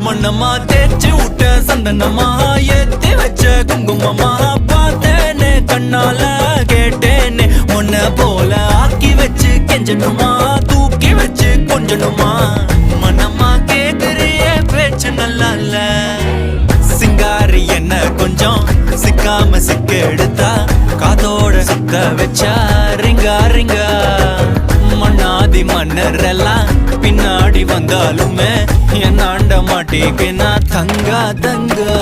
மண்ணமா தேய்ச்சி விட்ட சந்தனமா ஏத்தி வச்ச குங்குமமா பார்த்தேனே கண்ணால கேட்டேனே உன்ன போல ஆக்கி வச்சு கெஞ்சணுமா தூக்கி வச்சு கொஞ்சணுமா மனமா கேக்குறிய பேச்சு நல்லா இல்ல சிங்காரி என்ன கொஞ்சம் சிக்காம சிக்க எடுத்தா காதோட சுத்த வச்சா ரிங்கா ரிங்கா மண்ணாதி மன்னர் எல்லாம் பின்னாடி வந்தாலுமே என் ஆண்ட மாட்டேக்கு நான் தங்கா தங்கா